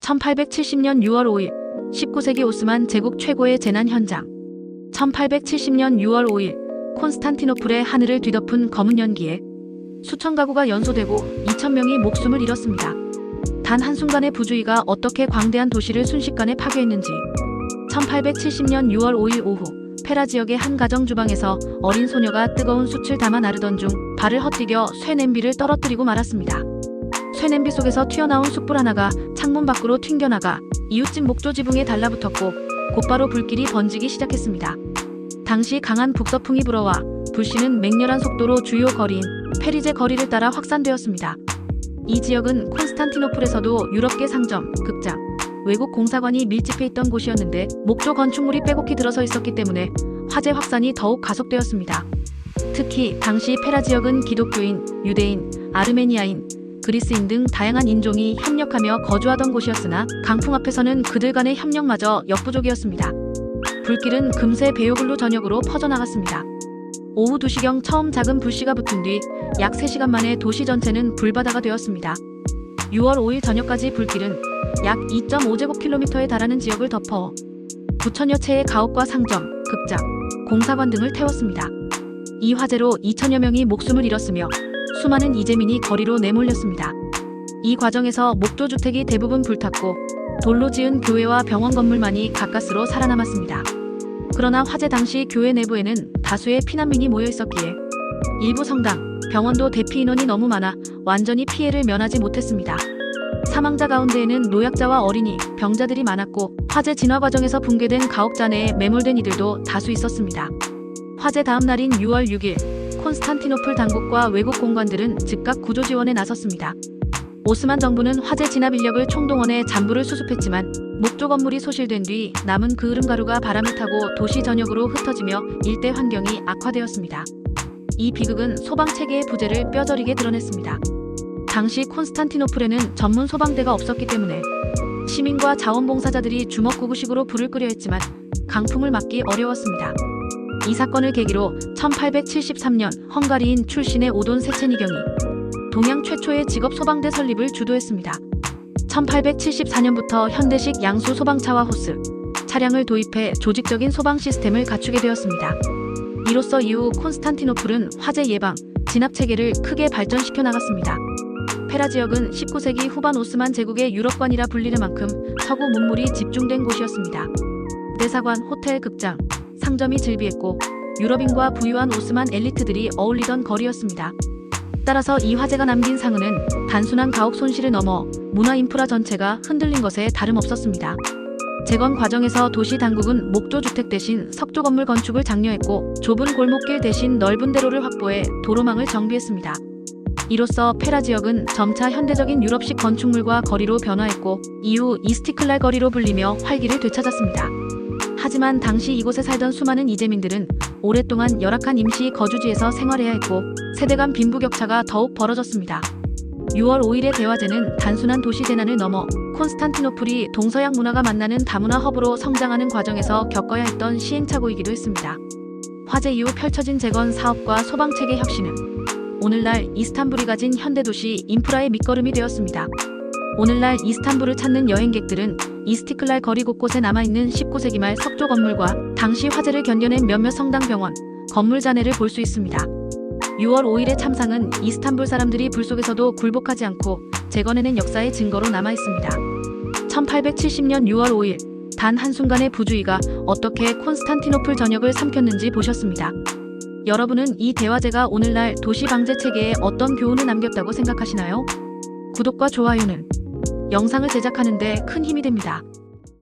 1870년 6월 5일 19세기 오스만 제국 최고의 재난 현장. 1870년 6월 5일 콘스탄티노플의 하늘을 뒤덮은 검은 연기에 수천 가구가 연소되고 2,000명이 목숨을 잃었습니다. 단 한순간의 부주의가 어떻게 광대한 도시를 순식간에 파괴했는지. 1870년 6월 5일 오후 페라 지역의 한 가정 주방에서 어린 소녀가 뜨거운 숯을 담아 나르던 중 발을 헛디뎌 쇠냄비를 떨어뜨리고 말았습니다. 쇠냄비 속에서 튀어나온 숯불 하나가 창문 밖으로 튕겨나가 이웃집 목조 지붕에 달라붙었고 곧바로 불길이 번지기 시작했습니다. 당시 강한 북서풍이 불어와 불씨는 맹렬한 속도로 주요 거리인 페리제 거리를 따라 확산되었습니다. 이 지역은 콘스탄티노플에서도 유럽계 상점, 극장, 외국 공사관이 밀집해 있던 곳이었는데 목조 건축물이 빼곡히 들어서 있었기 때문에 화재 확산이 더욱 가속되었습니다. 특히 당시 페라 지역은 기독교인, 유대인, 아르메니아인, 그리스인 등 다양한 인종이 협력하며 거주하던 곳이었으나 강풍 앞에서는 그들 간의 협력마저 역부족이었습니다. 불길은 금세 베요글루 전역으로 퍼져나갔습니다. 오후 2시경 처음 작은 불씨가 붙은 뒤 약 3시간 만에 도시 전체는 불바다가 되었습니다. 6월 5일 저녁까지 불길은 약 2.5제곱킬로미터에 달하는 지역을 덮어 9천여 채의 가옥과 상점, 극장, 공사관 등을 태웠습니다. 이 화재로 2천여 명이 목숨을 잃었으며 수많은 이재민이 거리로 내몰렸습니다. 이 과정에서 목조주택이 대부분 불탔고 돌로 지은 교회와 병원 건물만이 가까스로 살아남았습니다. 그러나 화재 당시 교회 내부에는 다수의 피난민이 모여 있었기에 일부 성당, 병원도 대피 인원이 너무 많아 완전히 피해를 면하지 못했습니다. 사망자 가운데에는 노약자와 어린이, 병자들이 많았고 화재 진화 과정에서 붕괴된 가옥자 내에 매몰된 이들도 다수 있었습니다. 화재 다음 날인 6월 6일 콘스탄티노플 당국과 외국 공관들은 즉각 구조 지원에 나섰습니다. 오스만 정부는 화재 진압 인력을 총동원해 잔불을 수습했지만 목조 건물이 소실된 뒤 남은 그 흐름가루가 바람을 타고 도시 전역으로 흩어지며 일대 환경이 악화되었습니다. 이 비극은 소방 체계의 부재를 뼈저리게 드러냈습니다. 당시 콘스탄티노플에는 전문 소방대가 없었기 때문에 시민과 자원봉사자들이 주먹구구식으로 불을 끄려 했지만 강풍을 막기 어려웠습니다. 이 사건을 계기로 1873년 헝가리인 출신의 오돈 세체니경이 동양 최초의 직업 소방대 설립을 주도했습니다. 1874년부터 현대식 양수 소방차와 호스, 차량을 도입해 조직적인 소방 시스템을 갖추게 되었습니다. 이로써 이후 콘스탄티노플은 화재 예방, 진압 체계를 크게 발전시켜 나갔습니다. 페라 지역은 19세기 후반 오스만 제국의 유럽관이라 불리는 만큼 서구 문물이 집중된 곳이었습니다. 대사관, 호텔, 극장, 상점이 즐비했고 유럽인과 부유한 오스만 엘리트들이 어울리던 거리였습니다. 따라서 이 화재가 남긴 상흔은 단순한 가옥 손실을 넘어 문화 인프라 전체가 흔들린 것에 다름없었습니다. 재건 과정에서 도시 당국은 목조 주택 대신 석조 건물 건축을 장려했고 좁은 골목길 대신 넓은 대로를 확보해 도로망을 정비했습니다. 이로써 페라 지역은 점차 현대적인 유럽식 건축물과 거리로 변화했고 이후 이스티클랄 거리로 불리며 활기를 되찾았습니다. 하지만 당시 이곳에 살던 수많은 이재민들은 오랫동안 열악한 임시 거주지에서 생활해야 했고 세대 간 빈부격차가 더욱 벌어졌습니다. 6월 5일의 대화제는 단순한 도시 재난을 넘어 콘스탄티노플이 동서양 문화가 만나는 다문화 허브로 성장하는 과정에서 겪어야 했던 시행착오이기도 했습니다. 화재 이후 펼쳐진 재건 사업과 소방체계 혁신은 오늘날 이스탄불이 가진 현대도시 인프라의 밑거름이 되었습니다. 오늘날 이스탄불을 찾는 여행객들은 이스티클랄 거리 곳곳에 남아있는 19세기 말 석조 건물과 당시 화재를 견뎌낸 몇몇 성당, 병원, 건물 잔해를 볼 수 있습니다. 6월 5일의 참상은 이스탄불 사람들이 불 속에서도 굴복하지 않고 재건해낸 역사의 증거로 남아있습니다. 1870년 6월 5일 단 한순간의 부주의가 어떻게 콘스탄티노플 전역을 삼켰는지 보셨습니다. 여러분은 이 대화제가 오늘날 도시 방제 체계에 어떤 교훈을 남겼다고 생각하시나요? 구독과 좋아요는 영상을 제작하는 데 큰 힘이 됩니다.